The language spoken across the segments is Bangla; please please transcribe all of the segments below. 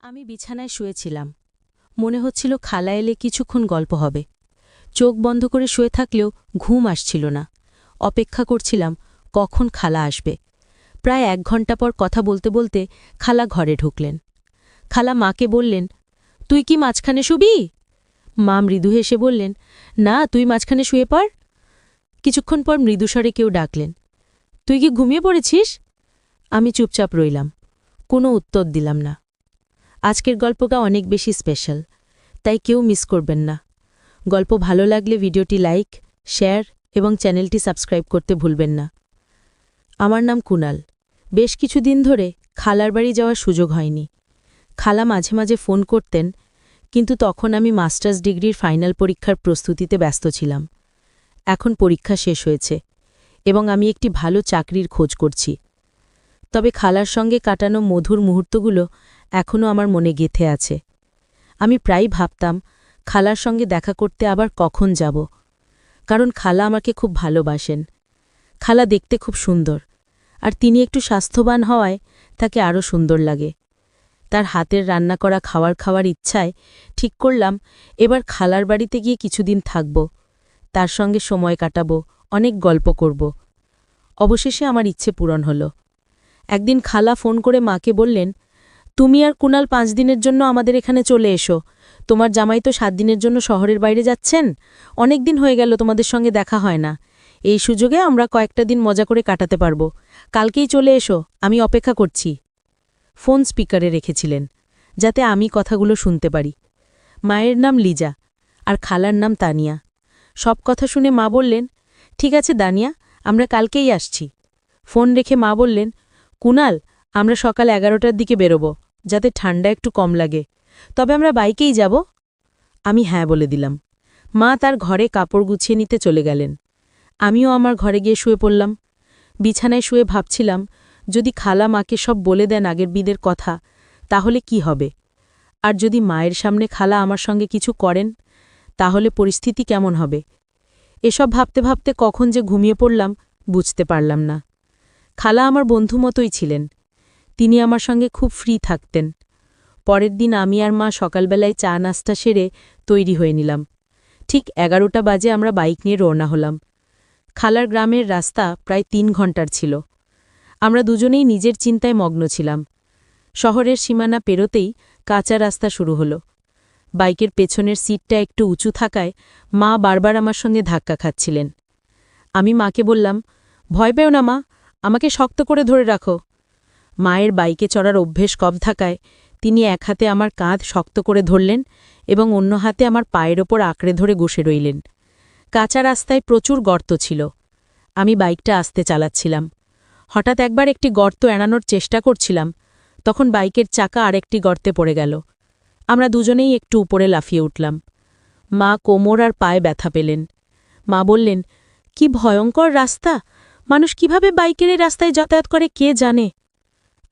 আমি বিছানায় শুয়েছিলাম। মনে হচ্ছিল খালা এলে কিছুক্ষণ গল্প হবে। চোখ বন্ধ করে শুয়ে থাকলেও ঘুম আসছিল না। অপেক্ষা করছিলাম কখন খালা আসবে। প্রায় 1 ঘণ্টা পর কথা বলতে বলতে খালা ঘরে ঢুকলেন। খালা মাকে বললেন, তুই কি মাঝখানে শুবি? মা মৃদু হেসে বললেন, না, তুই মাঝখানে শুয়ে পড়। কিছুক্ষণ পর মৃদুস্বরে কেউ ডাকলেন, তুই কি ঘুমিয়ে পড়েছিস? আমি চুপচাপ রইলাম, কোনো উত্তর দিলাম না। আজকের গল্পটা অনেক বেশি স্পেশাল, তাই কেউ মিস করবেন না। গল্প ভালো লাগলে ভিডিওটি লাইক, শেয়ার এবং চ্যানেলটি সাবস্ক্রাইব করতে ভুলবেন না। আমার নাম কুনাল। বেশ কিছুদিন ধরে খালার বাড়ি যাওয়ার সুযোগ হয়নি। খালা মাঝে মাঝে ফোন করতেন, কিন্তু তখন আমি মাস্টার্স ডিগ্রির ফাইনাল পরীক্ষার প্রস্তুতিতে ব্যস্ত ছিলাম। এখন পরীক্ষা শেষ হয়েছে এবং আমি একটি ভালো চাকরির খোঁজ করছি। তবে খালার সঙ্গে কাটানো মধুর মুহূর্তগুলো এখনও আমার মনে গেঁথে আছে। আমি প্রায়ই ভাবতাম খালার সঙ্গে দেখা করতে আবার কখন যাব, কারণ খালা আমাকে খুব ভালোবাসেন। খালা দেখতে খুব সুন্দর, আর তিনি একটু স্বাস্থ্যবান হওয়ায় তাকে আরও সুন্দর লাগে। তার হাতের রান্না করা খাওয়ার ইচ্ছায় ঠিক করলাম এবার খালার বাড়িতে গিয়ে কিছুদিন থাকব, তার সঙ্গে সময় কাটাবো, অনেক গল্প করব। অবশেষে আমার ইচ্ছে পূরণ হলো। একদিন খালা ফোন করে মাকে বললেন, তুমি আর কুনাল 5 দিনের জন্য আমাদের এখানে চলে এসো। তোমার জামাই তো 7 দিনের জন্য শহরের বাইরে যাচ্ছেন। অনেক দিন হয়ে গেল তোমাদের সঙ্গে দেখা হয় না। এই সুযোগে আমরা কয়েকটা দিন মজা করে কাটাতে পারব। কালকেই চলে এসো, আমি অপেক্ষা করছি। ফোন স্পিকারে রেখেছিলেন, যাতে আমি কথাগুলো শুনতে পারি। মায়ের নাম লিজা আর খালার নাম তানিয়া। সব কথা শুনে মা বললেন, ঠিক আছে দানিয়া, আমরা কালকেই আসছি। ফোন রেখে মা বললেন, কুনাল, আমরা সকাল 11টার দিকে বেরোব, যাতে ঠান্ডা একটু কম লাগে। তবে আমরা বাইকেই যাব। আমি হ্যাঁ বলে দিলাম। মা তার ঘরে কাপড় গুছিয়ে নিতে চলে গেলেন। আমিও আমার ঘরে গিয়ে শুয়ে পড়লাম। বিছানায় শুয়ে ভাবছিলাম, যদি খালা মাকে সব বলে দেন আগের বিদের কথা, তাহলে কি হবে? আর যদি মায়ের সামনে খালা আমার সঙ্গে কিছু করেন, তাহলে পরিস্থিতি কেমন হবে? এসব ভাবতে ভাবতে কখন যে ঘুমিয়ে পড়লাম বুঝতে পারলাম না। খালা আমার বন্ধু মতোই ছিলেন। তিনি আমার সঙ্গে খুব ফ্রি থাকতেন। পরের দিন আমি আর মা সকালবেলায় চা নাস্তা সেরে তৈরি হয়ে নিলাম। ঠিক 11টা বাজে আমরা বাইক নিয়ে রওনা হলাম। খালার গ্রামের রাস্তা প্রায় 3 ঘণ্টার ছিল। আমরা দুজনেই নিজের চিন্তায় মগ্ন ছিলাম। শহরের সীমানা পেরোতেই কাঁচা রাস্তা শুরু হলো। বাইকের পেছনের সিটটা একটু উঁচু থাকায় মা বারবার আমার সঙ্গে ধাক্কা খাচ্ছিলেন। আমি মাকে বললাম, ভয় পেও না মা, আমাকে শক্ত করে ধরে রাখো। মায়ের বাইকে চড়ার অভ্যেস কম থাকায় তিনি এক হাতে আমার কাঁধ শক্ত করে ধরলেন এবং অন্য হাতে আমার পায়ের ওপর আঁকড়ে ধরে বসে রইলেন। কাঁচা রাস্তায় প্রচুর গর্ত ছিল। আমি বাইকটা আস্তে চালাচ্ছিলাম। হঠাৎ একবার একটি গর্ত এড়ানোর চেষ্টা করছিলাম, তখন বাইকের চাকা আরেকটি গর্তে পড়ে গেল। আমরা দুজনেই একটু উপরে লাফিয়ে উঠলাম। মা কোমর আর পায়ে ব্যথা পেলেন। মা বললেন, কি ভয়ঙ্কর রাস্তা, মানুষ কিভাবে বাইকের এই রাস্তায় যাতায়াত করে কে জানে।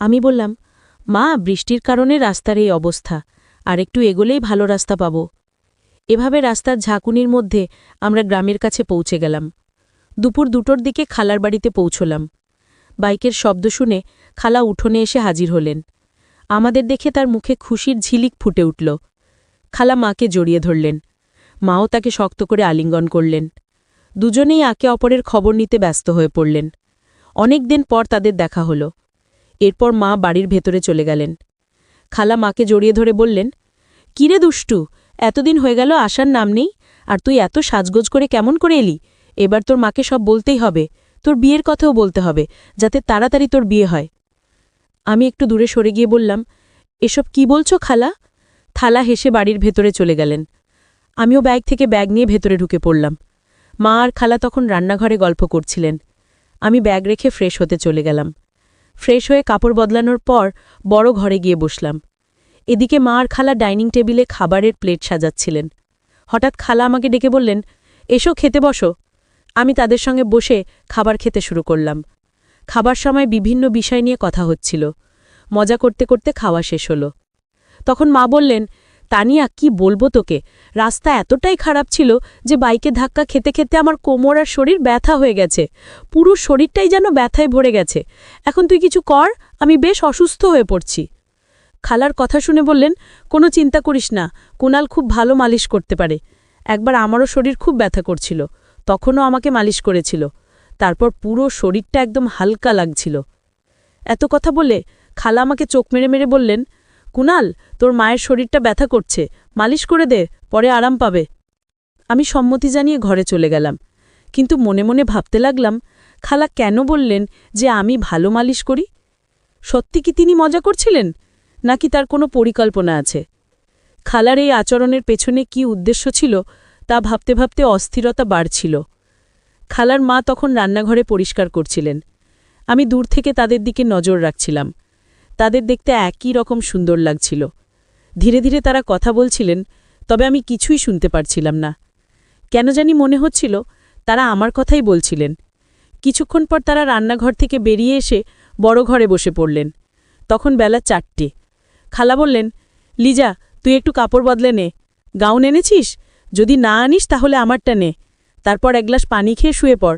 আমি বললাম, মা, বৃষ্টির কারণে রাস্তার এই অবস্থা, আর একটু এগোলেই ভালো রাস্তা পাব। এভাবে রাস্তার ঝাঁকুনির মধ্যে আমরা গ্রামের কাছে পৌঁছে গেলাম। দুপুর 2টোর দিকে খালার বাড়িতে পৌঁছলাম। বাইকের শব্দ শুনে খালা উঠোনে এসে হাজির হলেন। আমাদের দেখে তার মুখে খুশির ঝিলিক ফুটে উঠল। খালা মাকে জড়িয়ে ধরলেন। মাও তাকে শক্ত করে আলিঙ্গন করলেন। দুজনেই একে অপরের খবর নিতে ব্যস্ত হয়ে পড়লেন। অনেক দিন পর তাদের দেখা হল। এরপর মা বাড়ির ভেতরে চলে গেলেন। খালা মাকে জড়িয়ে ধরে বললেন, কিরে দুষ্টু, এতদিন হয়ে গেল আসার নাম নেই, আর তুই এত সাজগোজ করে কেমন করে এলি? এবার তোর মাকে সব বলতেই হবে, তোর বিয়ের কথাও বলতে হবে, যাতে তাড়াতাড়ি তোর বিয়ে হয়। আমি একটু দূরে সরে গিয়ে বললাম, এসব কি বলছো খালা? খালা হেসে বাড়ির ভেতরে চলে গেলেন। আমিও ব্যাগ থেকে ব্যাগ নিয়ে ভেতরে ঢুকে পড়লাম। মা আর খালা তখন রান্নাঘরে গল্প করছিলেন। আমি ব্যাগ রেখে ফ্রেশ হতে চলে গেলাম। ফ্রেশ হয়ে কাপড় বদলানোর পর বড় ঘরে গিয়ে বসলাম। এদিকে মা আর খালা ডাইনিং টেবিলে খাবারের প্লেট সাজাচ্ছিলেন। হঠাৎ খালা আমাকে ডেকে বললেন, এসো খেতে বসো। আমি তাদের সঙ্গে বসে খাবার খেতে শুরু করলাম। খাবার সময় বিভিন্ন বিষয় নিয়ে কথা হচ্ছিল। মজা করতে করতে খাওয়া শেষ হলো। তখন মা বললেন, তানিয়া, কি বলবো তোকে, রাস্তা এতটাই খারাপ ছিল যে বাইকে ধাক্কা খেতে খেতে আমার কোমর আর শরীর ব্যথা হয়ে গেছে। পুরো শরীরটাই যেন ব্যথায় ভরে গেছে। এখন তুই কিছু কর, আমি বেশ অসুস্থ হয়ে পড়ছি। খালার কথা শুনে বললেন, কোনো চিন্তা করিস না, কুণাল খুব ভালো মালিশ করতে পারে। একবার আমারও শরীর খুব ব্যথা করছিল, তখনও আমাকে মালিশ করেছিল। তারপর পুরো শরীরটা একদম হালকা লাগছিল। এত কথা বলে খালা আমাকে চোখ মেরে মেরে বললেন, কুণাল, তোর মায়ের শরীরটা ব্যথা করছে, মালিশ করে দে, পরে আরাম পাবে। আমি সম্মতি জানিয়ে ঘরে চলে গেলাম, কিন্তু মনে মনে ভাবতে লাগলাম, খালা কেন বললেন যে আমি ভালো মালিশ করি? সত্যি কি তিনি মজা করছিলেন, নাকি তার কোনো পরিকল্পনা আছে? খালার এই আচরণের পেছনে কি উদ্দেশ্য ছিল তা ভাবতে ভাবতে অস্থিরতা বাড়ছিল। খালার মা তখন রান্নাঘরে পরিষ্কার করছিলেন। আমি দূর থেকে তাদের দিকে নজর রাখছিলাম। তাদের দেখতে একই রকম সুন্দর লাগছিল। ধীরে ধীরে তারা কথা বলছিলেন, তবে আমি কিছুই শুনতে পারছিলাম না। কেন জানি মনে হচ্ছিল তারা আমার কথাই বলছিলেন। কিছুক্ষণ পর তারা রান্নাঘর থেকে বেরিয়ে এসে বড় ঘরে বসে পড়লেন। তখন বেলা 4টে। খালা বললেন, লিজা, তুই একটু কাপড় বদলে নে। গাউন এনেছিস? যদি না আনিস তাহলে আমারটা নে। তারপর এক গ্লাস পানি খেয়ে শুয়ে পড়।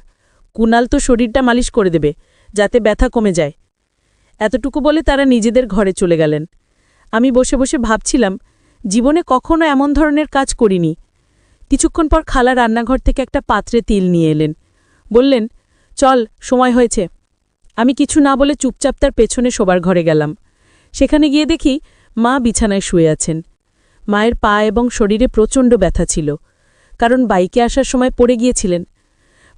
কুণাল তো শরীরটা মালিশ করে দেবে, যাতে ব্যথা কমে যায়। এতটুকু বলে তারা নিজেদের ঘরে চলে গেলেন। আমি বসে বসে ভাবছিলাম, জীবনে কখনো এমন ধরনের কাজ করিনি। কিছুক্ষণ পর খালা রান্নাঘর থেকে একটা পাত্রে তিল নিয়ে এলেন। বললেন, চল, সময় হয়েছে। আমি কিছু না বলে চুপচাপ তার পেছনে শোবার ঘরে গেলাম। সেখানে গিয়ে দেখি মা বিছানায় শুয়ে আছেন। মায়ের পা এবং শরীরে প্রচণ্ড ব্যথা ছিল, কারণ বাইকে আসার সময় পড়ে গিয়েছিলেন।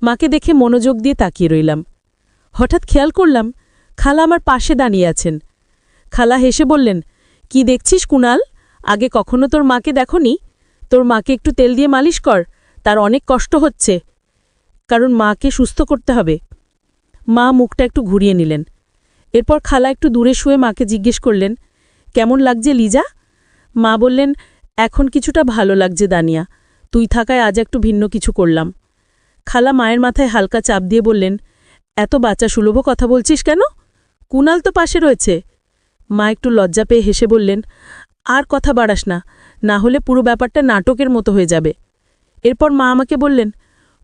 মাকে দেখে মনোযোগ দিয়ে তাকিয়ে রইলাম। হঠাৎ খেয়াল করলাম খালা আমার পাশে দাঁড়িয়ে আছেন। খালা হেসে বললেন, কি দেখছিস কুণাল? আগে কখনো তোর মাকে দেখনি? তোর মাকে একটু তেল দিয়ে মালিশ কর, তার অনেক কষ্ট হচ্ছে, কারণ মাকে সুস্থ করতে হবে। মা মুখটা একটু ঘুরিয়ে নিলেন। এরপর খালা একটু দূরে শুয়ে মাকে জিজ্ঞেস করলেন, কেমন লাগছে লিজা? মা বললেন, এখন কিছুটা ভালো লাগছে দানিয়া, তুই থাকায় আজ একটু ভিন্ন কিছু করলাম। খালা মায়ের মাথায় হালকা চাপ দিয়ে বললেন, এত বাচ্চা সুলভ কথা বলছিস কেন? কুণাল তো পাশে রয়েছে। মা একটু লজ্জা পেয়ে হেসে বললেন, আর কথা বাড়াস না, না হলে পুরো ব্যাপারটা নাটকের মতো হয়ে যাবে। এরপর মা আমাকে বললেন,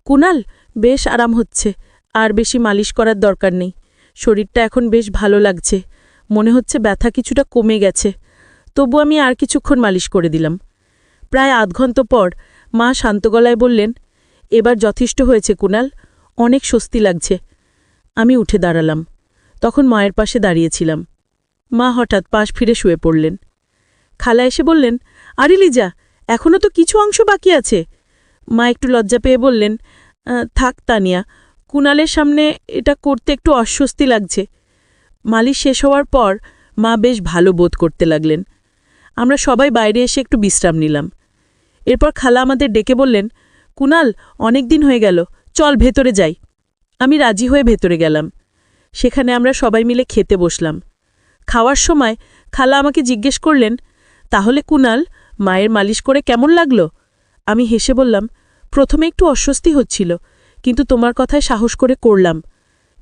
কুণাল, বেশ আরাম হচ্ছে, আর বেশি মালিশ করার দরকার নেই। শরীরটা এখন বেশ ভালো লাগছে, মনে হচ্ছে ব্যথা কিছুটা কমে গেছে। তবু আমি আর কিছুক্ষণ মালিশ করে দিলাম। প্রায় আধ ঘন্টা পর মা শান্ত গলায় বললেন, এবার যথেষ্ট হয়েছে কুণাল, অনেক স্বস্তি লাগছে। আমি উঠে দাঁড়ালাম। তখন মায়ের পাশে দাঁড়িয়েছিলাম। মা হঠাৎ পাশ ফিরে শুয়ে পড়লেন। খালা এসে বললেন, আরে লিজা, এখনও তো কিছু অংশ বাকি আছে। মা একটু লজ্জা পেয়ে বললেন, থাক তানিয়া, কুণালের সামনে এটা করতে একটু অস্বস্তি লাগছে। মালিশ শেষ হওয়ার পর মা বেশ ভালো বোধ করতে লাগলেন। আমরা সবাই বাইরে এসে একটু বিশ্রাম নিলাম। এরপর খালা আমাদের ডেকে বললেন, কুণাল, অনেক দিন হয়ে গেল, চল ভেতরে যাই। আমি রাজি হয়ে ভেতরে গেলাম। সেখানে আমরা সবাই মিলে খেতে বসলাম। খাওয়ার সময় খালা আমাকে জিজ্ঞেস করলেন, তাহলে কুণাল, মায়ের মালিশ করে কেমন লাগলো? আমি হেসে বললাম, প্রথমে একটু অস্বস্তি হচ্ছিল, কিন্তু তোমার কথায় সাহস করে করলাম।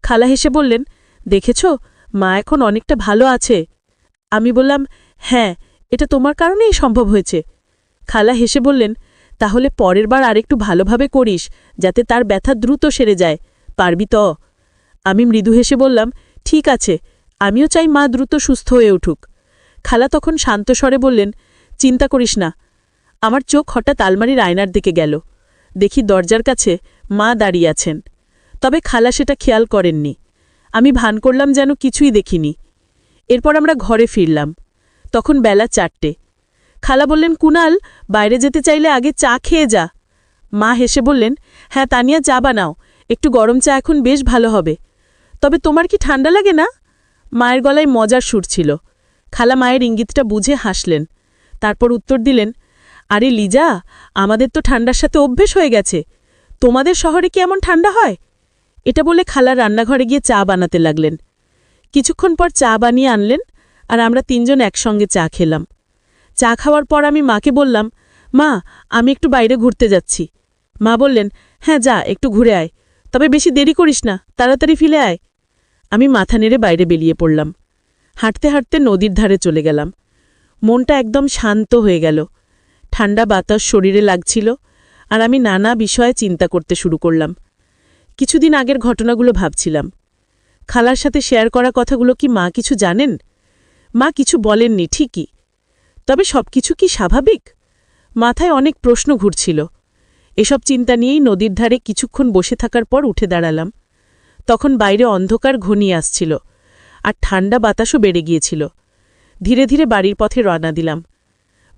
খালা হেসে বললেন, দেখেছ, মা এখন অনেকটা ভালো আছে। আমি বললাম, হ্যাঁ, এটা তোমার কারণেই সম্ভব হয়েছে। খালা হেসে বললেন, তাহলে পরের বার আরেকটু ভালোভাবে করিস, যাতে তার ব্যথা দ্রুত সেরে যায়, পারবি তো? আমি মৃদু হেসে বললাম, ঠিক আছে, আমিও চাই মা দ্রুত সুস্থ হয়ে উঠুক। খালা তখন শান্ত স্বরে বললেন, চিন্তা করিস না। আমার চোখ হঠাৎ আলমারির আয়নার দিকে গেল। দেখি দরজার কাছে মা দাঁড়িয়ে আছেন। তবে খালা সেটা খেয়াল করেননি। আমি ভান করলাম যেন কিছুই দেখিনি। এরপর আমরা ঘরে ফিরলাম। তখন বেলা 4টে। খালা বললেন, কুণাল, বাইরে যেতে চাইলে আগে চা খেয়ে যা। মা হেসে বললেন, হ্যাঁ তানিয়া, চা বানাও, একটু গরম চা এখন বেশ ভালো হবে। তবে তোমার কি ঠান্ডা লাগে না? মায়ের গলায় মজার সুর ছিল। খালা মায়ের ইঙ্গিতটা বুঝে হাসলেন। তারপর উত্তর দিলেন, আরে লিজা, আমাদের তো ঠান্ডার সাথে অভ্যেস হয়ে গেছে, তোমাদের শহরে কি এমন ঠান্ডা হয়? এটা বলে খালা রান্নাঘরে গিয়ে চা বানাতে লাগলেন। কিছুক্ষণ পর চা বানিয়ে আনলেন, আর আমরা 3জন একসঙ্গে চা খেলাম। চা খাওয়ার পর আমি মাকে বললাম, মা, আমি একটু বাইরে ঘুরতে যাচ্ছি। মা বললেন, হ্যাঁ যা, একটু ঘুরে আয়, তবে বেশি দেরি করিস না, তাড়াতাড়ি ফিরে আয়। আমি মাথা নেড়ে বাইরে বেরিয়ে পড়লাম। হাঁটতে হাঁটতে নদীর ধারে চলে গেলাম। মনটা একদম শান্ত হয়ে গেল। ঠান্ডা বাতাস শরীরে লাগছিল, আর আমি নানা বিষয়ে চিন্তা করতে শুরু করলাম। কিছুদিন আগের ঘটনাগুলো ভাবছিলাম। খালার সাথে শেয়ার করা কথাগুলো কি মা কিছু জানেন? মা কিছু বলেননি ঠিকই, তবে সবকিছু কি স্বাভাবিক? মাথায় অনেক প্রশ্ন ঘুরছিল। এসব চিন্তা নিয়েই নদীর ধারে কিছুক্ষণ বসে থাকার পর উঠে দাঁড়ালাম। তখন বাইরে অন্ধকার ঘনিয়ে আসছিল, আর ঠান্ডা বাতাসও বেড়ে গিয়েছিল। ধীরে ধীরে বাড়ির পথে রওনা দিলাম।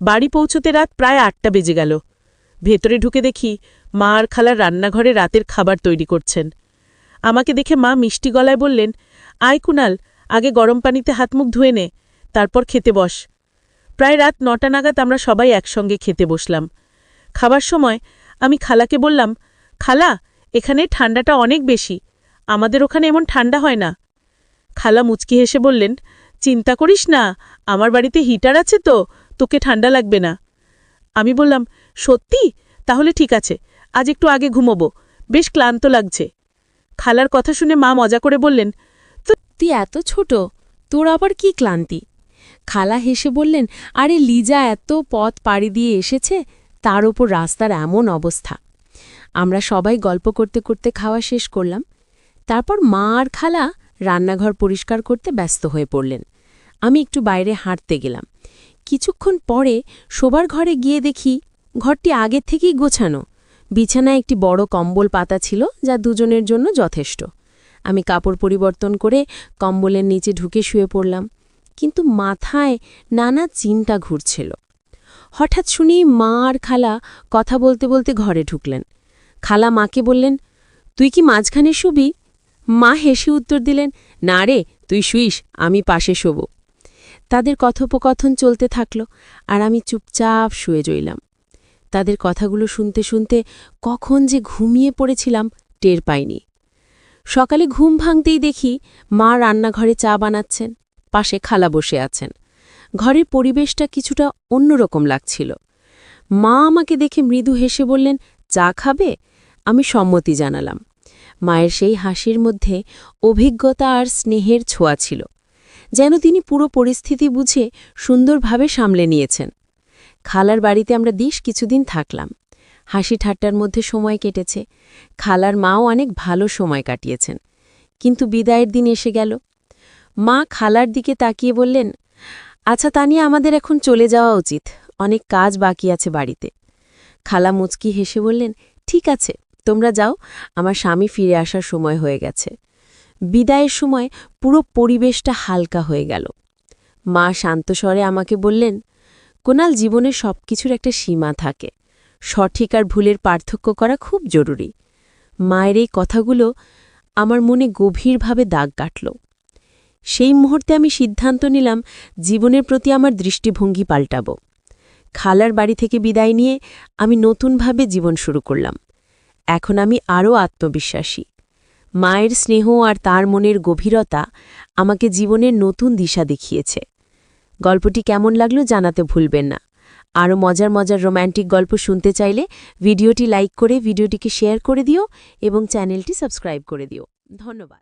বাড়ি পৌঁছতে রাত প্রায় ৮টা বেজে গেল। ভেতরে ঢুকে দেখি মা আর খালার রান্নাঘরে রাতের খাবার তৈরি করছেন। আমাকে দেখে মা মিষ্টি গলায় বললেন, আয় কুনাল, আগে গরম পানিতে হাত মুখ ধুয়ে নে, তারপর খেতে বস। প্রায় রাত ৯টা নাগাদ আমরা সবাই একসঙ্গে খেতে বসলাম। খাবার সময় আমি খালাকে বললাম, খালা, এখানে ঠান্ডাটা অনেক বেশি, আমাদের ওখানে এমন ঠান্ডা হয় না। খালা মুচকি হেসে বললেন, চিন্তা করিস না, আমার বাড়িতে হিটার আছে তো, তোকে ঠান্ডা লাগবে না। আমি বললাম, সত্যি? তাহলে ঠিক আছে, আজ একটু আগে ঘুমোবো, বেশ ক্লান্ত লাগছে। খালার কথা শুনে মা মজা করে বললেন, তুই এত ছোট, তোর আবার কি ক্লান্তি? খালা হেসে বললেন, আরে লিজা এত পথ পাড়ি দিয়ে এসেছে, তার ওপর রাস্তার এমন অবস্থা। আমরা সবাই গল্প করতে করতে খাওয়া শেষ করলাম। তারপর মা আর খালা রান্নাঘর পরিষ্কার করতে ব্যস্ত হয়ে পড়লেন। আমি একটু বাইরে হাঁটতে গেলাম। কিছুক্ষণ পরে শোবার ঘরে গিয়ে দেখি ঘরটি আগের থেকেই গোছানো। বিছানায় একটি বড় কম্বল পাতা ছিল, যা দুজনের জন্য যথেষ্ট। আমি কাপড় পরিবর্তন করে কম্বলের নিচে ঢুকে শুয়ে পড়লাম, কিন্তু মাথায় নানা চিন্তা ঘুরছিল। হঠাৎ শুনি মা আর খালা কথা বলতে বলতে ঘরে ঢুকলেন। খালা মাকে বললেন, তুই কি মাঝখানে শুবি? মা হেসে উত্তর দিলেন, না রে, তুই শুইস, আমি পাশে শোব। তাদের কথোপকথন চলতে থাকল, আর আমি চুপচাপ শুয়ে রইলাম। তাদের কথাগুলো শুনতে শুনতে কখন যে ঘুমিয়ে পড়েছিলাম টের পাইনি। সকালে ঘুম ভাঙতেই দেখি মা রান্নাঘরে চা বানাচ্ছেন, পাশে খালা বসে আছেন। ঘরের পরিবেশটা কিছুটা অন্যরকম লাগছিল। মা আমাকে দেখে মৃদু হেসে বললেন, চা খাবে? আমি সম্মতি জানালাম। মায়ের সেই হাসির মধ্যে অভিজ্ঞতা আর স্নেহের ছোঁয়া ছিল, যেন তিনি পুরো পরিস্থিতি বুঝে সুন্দরভাবে সামলে নিয়েছেন। খালার বাড়িতে আমরা কিছুদিন থাকলাম। হাসি ঠাট্টার মধ্যে সময় কেটেছে। খালার মাও অনেক ভালো সময় কাটিয়েছেন। কিন্তু বিদায়ের দিন এসে গেল। মা খালার দিকে তাকিয়ে বললেন, আচ্ছা তানিয়া, আমাদের এখন চলে যাওয়া উচিত, অনেক কাজ বাকি আছে বাড়িতে। খালা মুচকি হেসে বললেন, ঠিক আছে, তোমরা যাও, আমার স্বামী ফিরে আসার সময় হয়ে গেছে। বিদায়ের সময় পুরো পরিবেশটা হালকা হয়ে গেল। মা শান্ত স্বরে আমাকে বললেন, কুনাল, জীবনের সবকিছুর একটা সীমা থাকে, সঠিক আর ভুলের পার্থক্য করা খুব জরুরি। মায়ের এই কথাগুলো আমার মনে গভীরভাবে দাগ কাটল। সেই মুহূর্তে আমি সিদ্ধান্ত নিলাম জীবনের প্রতি আমার দৃষ্টিভঙ্গি পাল্টাব। খালার বাড়ি থেকে বিদায় নিয়ে আমি নতুনভাবে জীবন শুরু করলাম। এখন আমি আরও আত্মবিশ্বাসী। মায়ের স্নেহ আর তার মনের গভীরতা আমাকে জীবনের নতুন দিশা দেখিয়েছে। গল্পটি কেমন লাগলো জানাতে ভুলবেন না। আরও মজার মজার রোম্যান্টিক গল্প শুনতে চাইলে ভিডিওটি লাইক করে ভিডিওটিকে শেয়ার করে দিও এবং চ্যানেলটি সাবস্ক্রাইব করে দিও। ধন্যবাদ।